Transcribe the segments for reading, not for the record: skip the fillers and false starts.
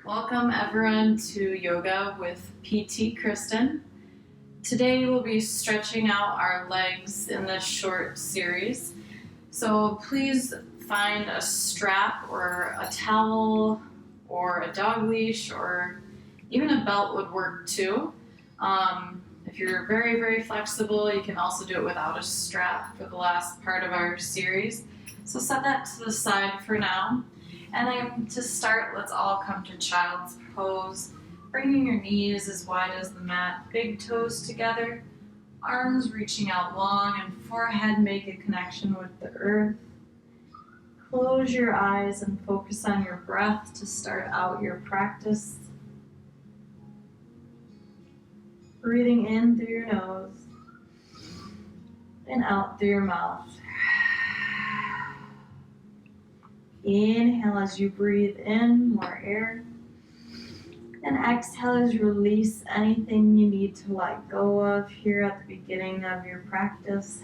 Welcome everyone to Yoga with PT Kristen. Today we'll be stretching out our legs in this short series. So please find a strap or a towel or a dog leash or even a belt would work too. If you're very, very flexible, you can also do it without a strap for the last part of our series. So set that to the side for now. And then to start, let's all come to child's pose, bringing your knees as wide as the mat, big toes together, arms reaching out long, and forehead make a connection with the earth. Close your eyes and focus on your breath to start out your practice. Breathing in through your nose and out through your mouth. Inhale as you breathe in, more air. And exhale as you release anything you need to let go of here at the beginning of your practice.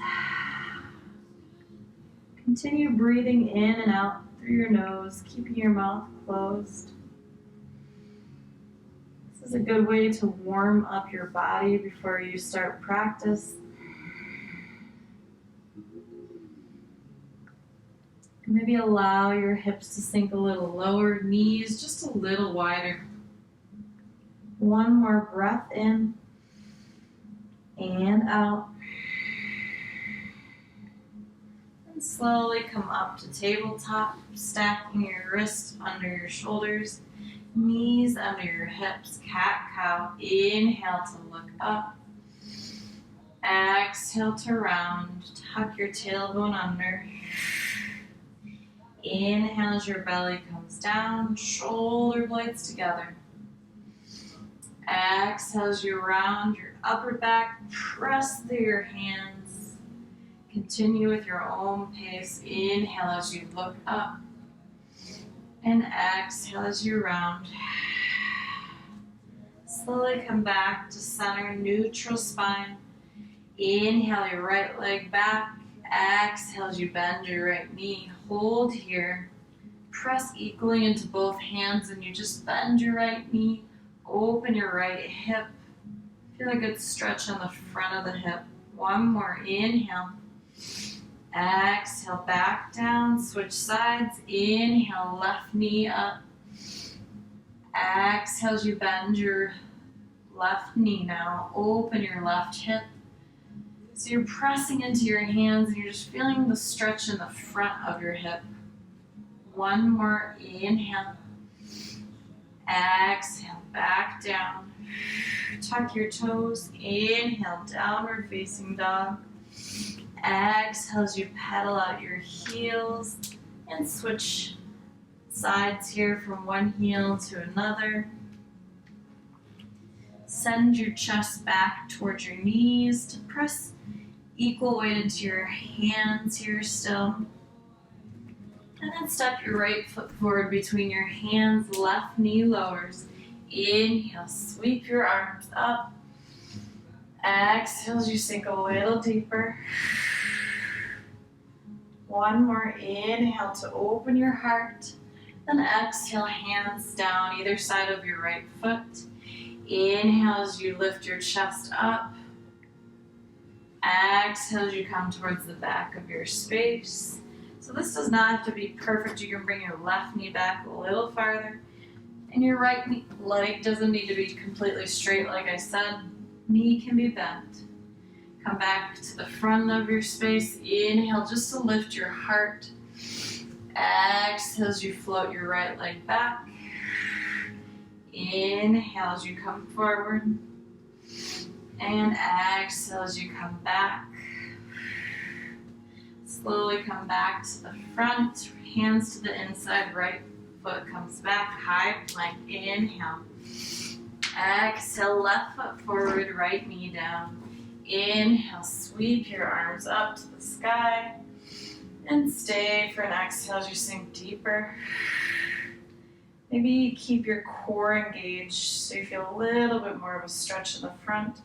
Continue breathing in and out through your nose, keeping your mouth closed. This is a good way to warm up your body before you start practice. Maybe allow your hips to sink a little lower, knees just a little wider. One more breath in and out. And slowly come up to tabletop, stacking your wrists under your shoulders, knees under your hips, cat-cow. Inhale to look up. Exhale to round, tuck your tailbone under. Inhale as your belly comes down, shoulder blades together. Exhale as you round your upper back, press through your hands. Continue with your own pace. Inhale as you look up. And exhale as you round. Slowly come back to center, neutral spine. Inhale your right leg back. Exhale as you bend your right knee. Hold here. Press equally into both hands and you just bend your right knee. Open your right hip. Feel a good stretch on the front of the hip. One more. Inhale. Exhale, back down. Switch sides. Inhale, left knee up. Exhale as you bend your left knee now. Open your left hip. So you're pressing into your hands and you're just feeling the stretch in the front of your hip. One more. Inhale. Exhale, back down. Tuck your toes. Inhale, downward facing dog. Exhale as you pedal out your heels and switch sides here from one heel to another. Send your chest back towards your knees to press equal weight into your hands here still. And then step your right foot forward between your hands, left knee lowers. Inhale, sweep your arms up. Exhale as you sink a little deeper. One more. Inhale to open your heart. Then exhale, hands down either side of your right foot. Inhale as you lift your chest up. Exhale as you come towards the back of your space. So this does not have to be perfect. You can bring your left knee back a little farther. And your right leg doesn't need to be completely straight, like I said. Knee can be bent. Come back to the front of your space. Inhale just to lift your heart. Exhale as you float your right leg back. Inhale as you come forward. And exhale as you come back. Slowly come back to the front. Hands to the inside. Right foot comes back. High plank. Inhale. Exhale. Left foot forward. Right knee down. Inhale. Sweep your arms up to the sky. And stay for an exhale as you sink deeper. Maybe keep your core engaged so you feel a little bit more of a stretch in the front.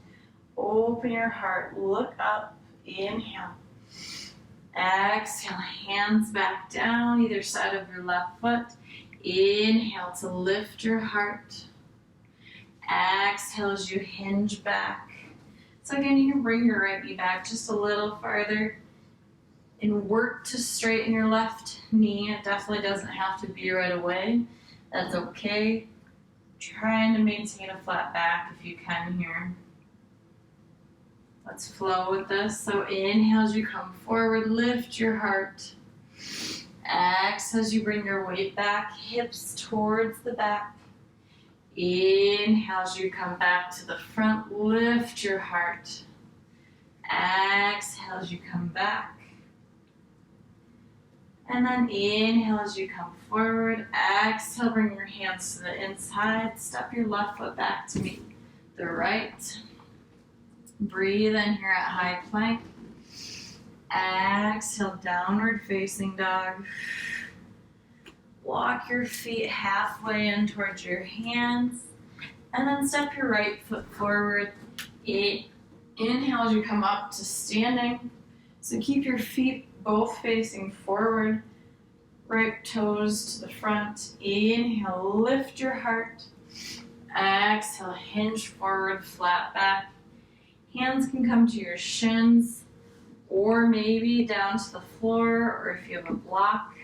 Open your heart, look up, inhale. Exhale, hands back down, either side of your left foot. Inhale to lift your heart. Exhale as you hinge back. So again, you can bring your right knee back just a little farther and work to straighten your left knee. It definitely doesn't have to be right away. That's okay. Trying to maintain a flat back if you can here. Let's flow with this. So inhale as you come forward, lift your heart. Exhale as you bring your weight back, hips towards the back. Inhale as you come back to the front, lift your heart. Exhale as you come back. And then inhale as you come forward. Exhale, bring your hands to the inside. Step your left foot back to meet the right. Breathe in here at high plank. Exhale, downward facing dog. Walk your feet halfway in towards your hands. And then step your right foot forward. Inhale as you come up to standing. So keep your feet both facing forward. Right toes to the front. Inhale, lift your heart. Exhale, hinge forward, flat back. Hands can come to your shins or maybe down to the floor, or if you have a block.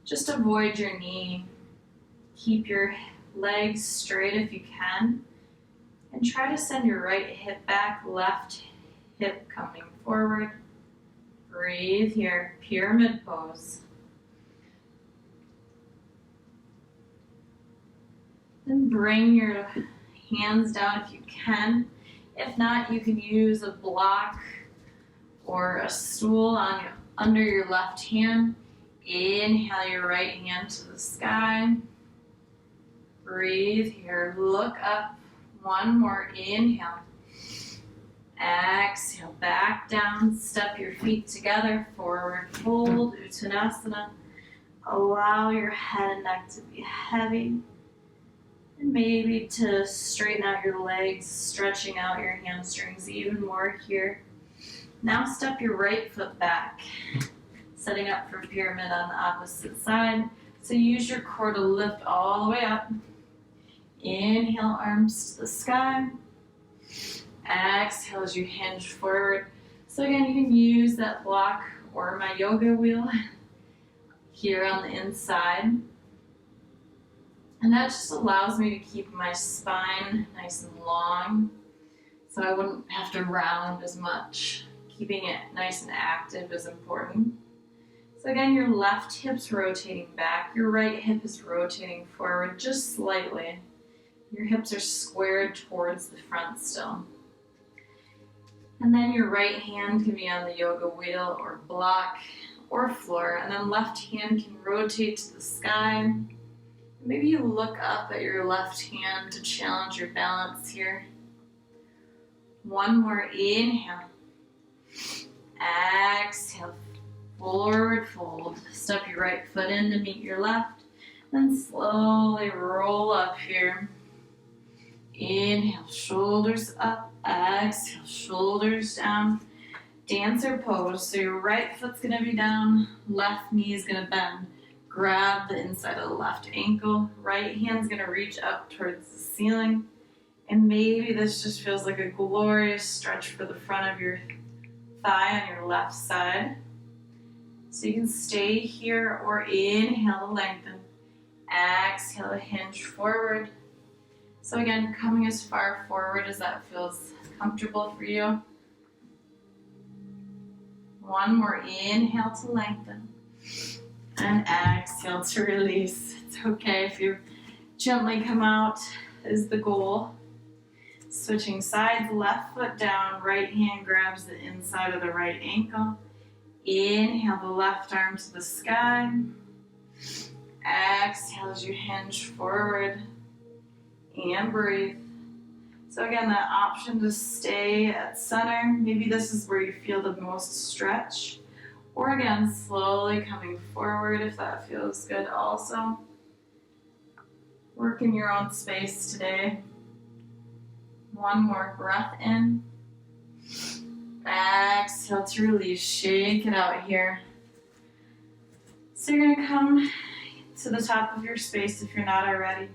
Just avoid your knee. Keep your legs straight if you can. And try to send your right hip back, left hip coming forward. Breathe here, pyramid pose. Then bring your hands down if you can. If not, you can use a block or a stool under your left hand. Inhale your right hand to the sky. Breathe here, look up. One more, inhale. Exhale, back down, step your feet together, forward fold, Uttanasana. Allow your head and neck to be heavy. And maybe to straighten out your legs, stretching out your hamstrings even more here. Now step your right foot back, setting up for pyramid on the opposite side. So use your core to lift all the way up. Inhale, arms to the sky. Exhale as you hinge forward. So again, you can use that block or my yoga wheel here on the inside. And that just allows me to keep my spine nice and long, so I wouldn't have to round as much. Keeping it nice and active is important. So again, your left hip's rotating back, your right hip is rotating forward just slightly. Your hips are squared towards the front still. And then your right hand can be on the yoga wheel or block or floor, and then left hand can rotate to the sky. Maybe you look up at your left hand to challenge your balance here. One more, inhale. Exhale, forward fold. Step your right foot in to meet your left. Then slowly roll up here. Inhale, shoulders up. Exhale, shoulders down. Dancer pose. So your right foot's gonna be down, left knee is gonna bend. Grab the inside of the left ankle. Right hand's gonna reach up towards the ceiling. And maybe this just feels like a glorious stretch for the front of your thigh on your left side. So you can stay here or inhale to lengthen. Exhale, hinge forward. So again, coming as far forward as that feels comfortable for you. One more, inhale to lengthen. And exhale to release. It's okay if you gently come out is the goal. Switching sides, left foot down, right hand grabs the inside of the right ankle. Inhale the left arm to the sky. Exhale as you hinge forward and breathe. So again, that option to stay at center. Maybe this is where you feel the most stretch. Or again, slowly coming forward if that feels good also. Work in your own space today. One more breath in. Exhale to release. Shake it out here. So you're going to come to the top of your space if you're not already.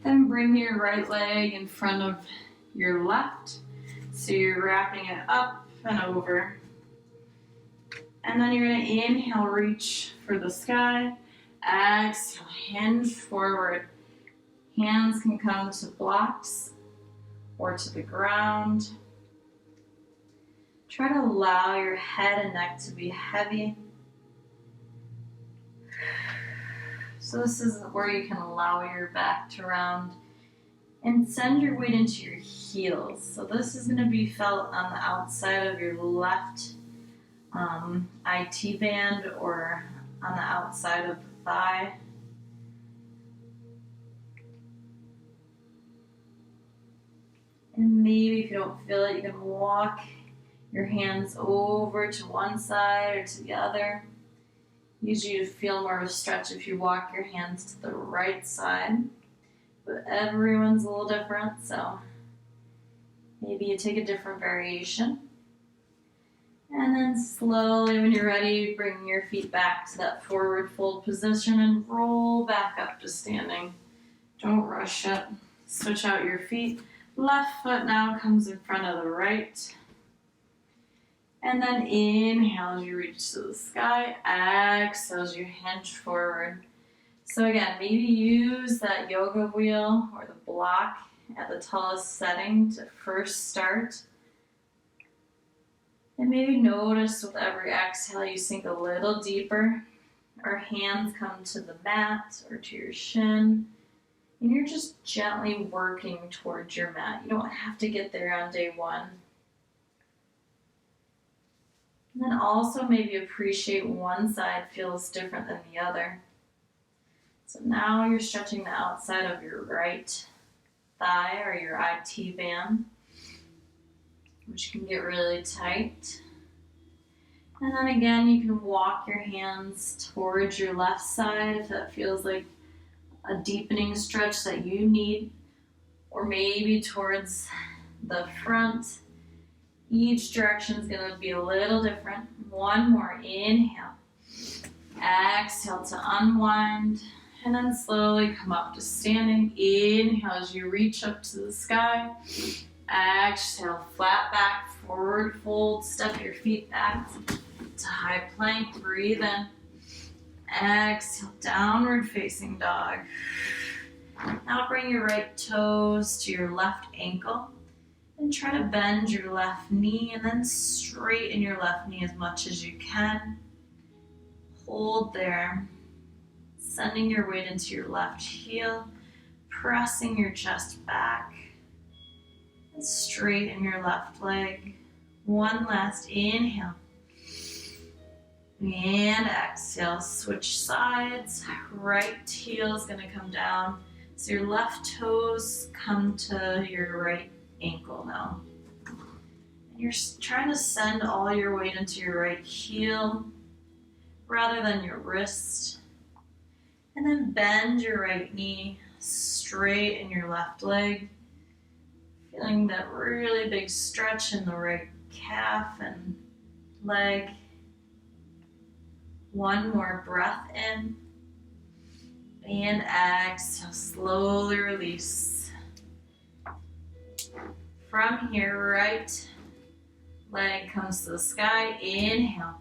Then bring your right leg in front of your left. So you're wrapping it up and over. And then you're going to inhale, reach for the sky. Exhale, hinge forward. Hands can come to blocks or to the ground. Try to allow your head and neck to be heavy. So this is where you can allow your back to round and send your weight into your heels. So this is going to be felt on the outside of your left IT band or on the outside of the thigh. And maybe if you don't feel it, you can walk your hands over to one side or to the other. Usually you feel more of a stretch if you walk your hands to the right side, but everyone's a little different, so maybe you take a different variation. And then slowly, when you're ready, bring your feet back to that forward fold position and roll back up to standing. Don't rush it. Switch out your feet. Left foot now comes in front of the right. And then inhale as you reach to the sky. Exhale as you hinge forward. So again, maybe use that yoga wheel or the block at the tallest setting to first start. And maybe notice with every exhale you sink a little deeper. Our hands come to the mat or to your shin. And you're just gently working towards your mat. You don't have to get there on day one. And then also maybe appreciate one side feels different than the other. So now you're stretching the outside of your right thigh or your IT band, which can get really tight. And then again, you can walk your hands towards your left side if that feels like a deepening stretch that you need, or maybe towards the front. Each direction is going to be a little different. One more, inhale. Exhale to unwind, and then slowly come up to standing. Inhale as you reach up to the sky. Exhale, flat back, forward fold, step your feet back to high plank, breathe in. Exhale, downward facing dog. Now bring your right toes to your left ankle and try to bend your left knee and then straighten your left knee as much as you can. Hold there, sending your weight into your left heel, pressing your chest back, and straighten your left leg. One last inhale. And exhale, switch sides. Right heel is going to come down. So your left toes come to your right ankle now. And you're trying to send all your weight into your right heel rather than your wrist. And then bend your right knee, straighten your left leg. Feeling that really big stretch in the right calf and leg. One more breath in. And exhale, slowly release. From here, right leg comes to the sky. Inhale.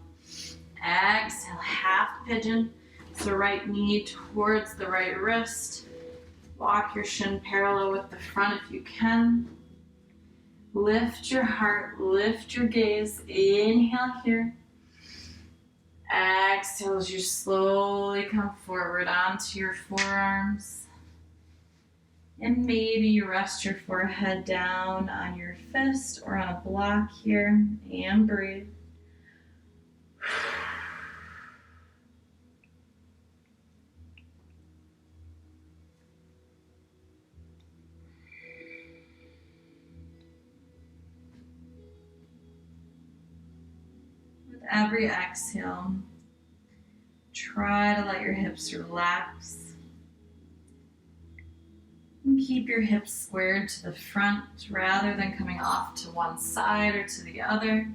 Exhale, half pigeon. So right knee towards the right wrist. Walk your shin parallel with the front if you can. Lift your heart, lift your gaze. Inhale here. Exhale as you slowly come forward onto your forearms. And maybe you rest your forehead down on your fist or on a block here and breathe. Every exhale, try to let your hips relax. And keep your hips squared to the front rather than coming off to one side or to the other.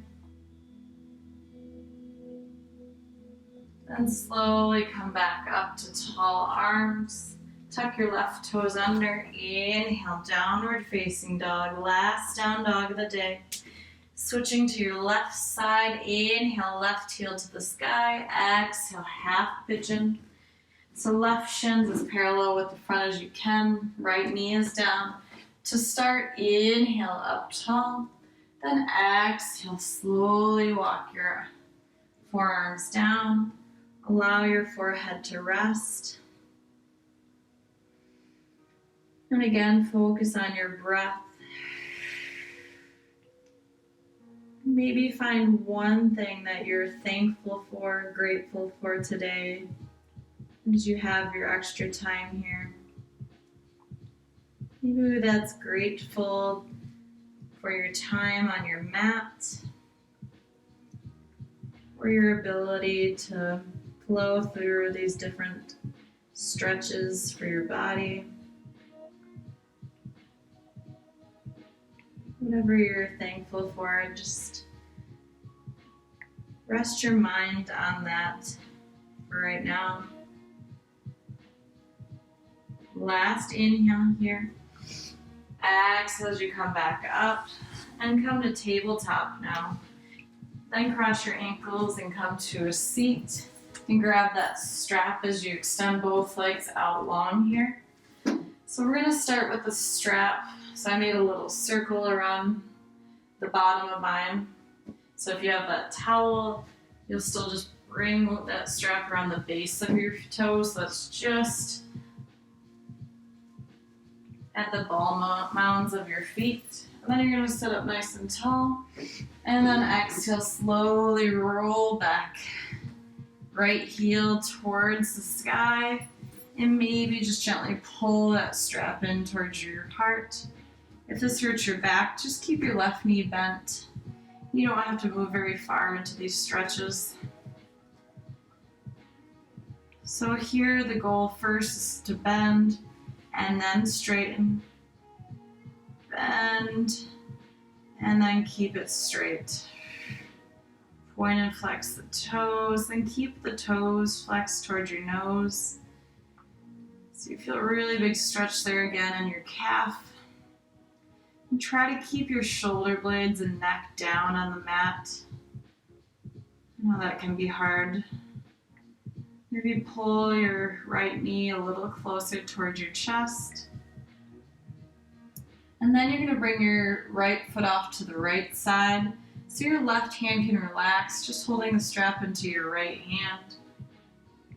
Then slowly come back up to tall arms. Tuck your left toes under. Inhale, downward facing dog. Last down dog of the day. Switching to your left side. Inhale, left heel to the sky. Exhale, half pigeon. So left shins as parallel with the front as you can. Right knee is down. To start, inhale up tall. Then exhale, slowly walk your forearms down. Allow your forehead to rest. And again, focus on your breath. Maybe find one thing that you're thankful for, grateful for today, as you have your extra time here. Maybe that's grateful for your time on your mat, or your ability to flow through these different stretches for your body. Whatever you're thankful for, just rest your mind on that for right now. Last inhale here. Exhale as you come back up and come to tabletop now. Then cross your ankles and come to a seat and grab that strap as you extend both legs out long here. So we're going to start with the strap. So I made a little circle around the bottom of mine. So if you have that towel, you'll still just bring that strap around the base of your toes. So that's just at the ball mounds of your feet. And then you're going to sit up nice and tall. And then exhale, slowly roll back. Right heel towards the sky. And maybe just gently pull that strap in towards your heart. If this hurts your back, just keep your left knee bent. You don't have to move very far into these stretches. So here the goal first is to bend and then straighten. Bend and then keep it straight. Point and flex the toes, then keep the toes flexed towards your nose. So you feel a really big stretch there again in your calf. And try to keep your shoulder blades and neck down on the mat. I know that can be hard. Maybe pull your right knee a little closer towards your chest. And then you're going to bring your right foot off to the right side. So your left hand can relax, just holding the strap into your right hand.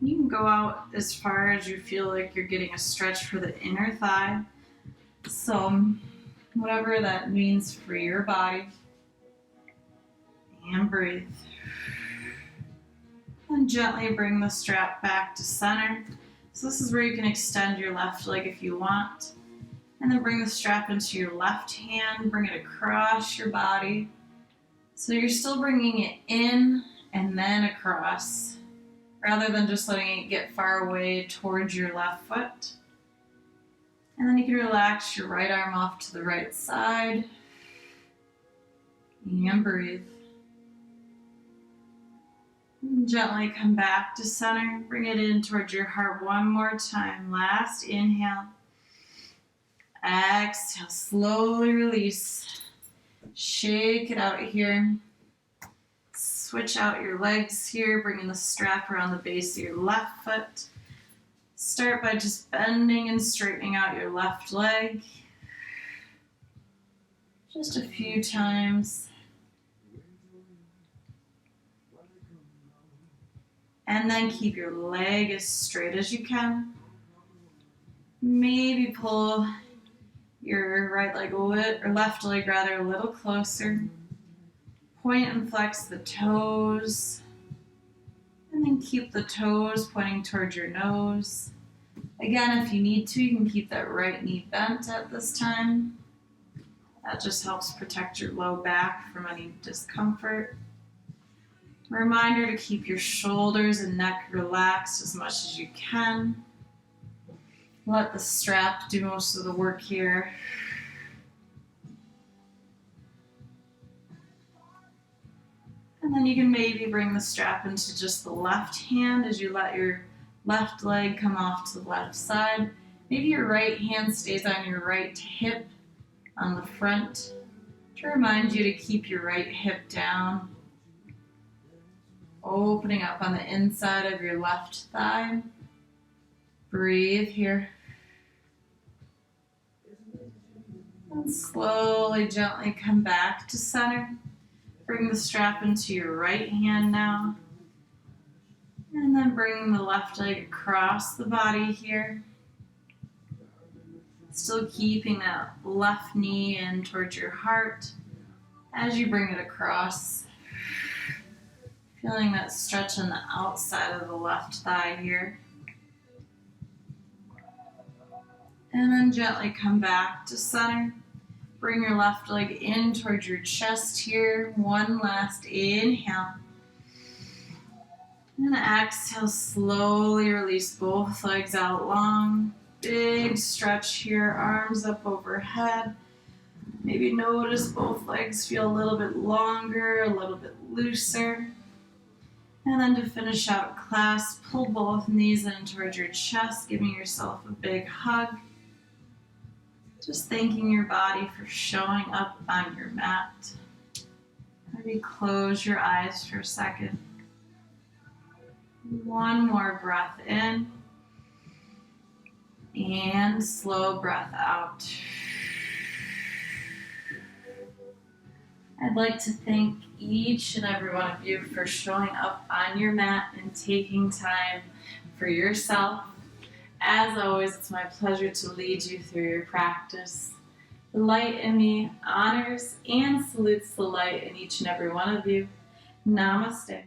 You can go out as far as you feel like you're getting a stretch for the inner thigh. So whatever that means for your body. And breathe. And gently bring the strap back to center. So this is where you can extend your left leg if you want. And then bring the strap into your left hand, bring it across your body. So you're still bringing it in and then across, rather than just letting it get far away towards your left foot. And then you can relax your right arm off to the right side. And breathe. And gently come back to center. Bring it in towards your heart one more time. Last inhale. Exhale, slowly release. Shake it out here. Switch out your legs here, bringing the strap around the base of your left foot. Start by just bending and straightening out your left leg. Just a few times. And then keep your leg as straight as you can. Maybe pull your right leg or left leg rather a little closer. Point and flex the toes. And then keep the toes pointing towards your nose. Again, if you need to, you can keep that right knee bent at this time. That just helps protect your low back from any discomfort. Reminder to keep your shoulders and neck relaxed as much as you can. Let the strap do most of the work here. And then you can maybe bring the strap into just the left hand as you let your left leg come off to the left side. Maybe your right hand stays on your right hip on the front to remind you to keep your right hip down. Opening up on the inside of your left thigh. Breathe here. And slowly, gently come back to center. Bring the strap into your right hand now. And then bring the left leg across the body here. Still keeping that left knee in towards your heart as you bring it across. Feeling that stretch on the outside of the left thigh here. And then gently come back to center. Bring your left leg in towards your chest here. One last inhale. And exhale, slowly release both legs out long. Big stretch here, arms up overhead. Maybe notice both legs feel a little bit longer, a little bit looser. And then to finish out class, pull both knees in towards your chest, giving yourself a big hug. Just thanking your body for showing up on your mat. Maybe close your eyes for a second. One more breath in. And slow breath out. I'd like to thank each and every one of you for showing up on your mat and taking time for yourself. As always, it's my pleasure to lead you through your practice. The light in me honors and salutes the light in each and every one of you. Namaste.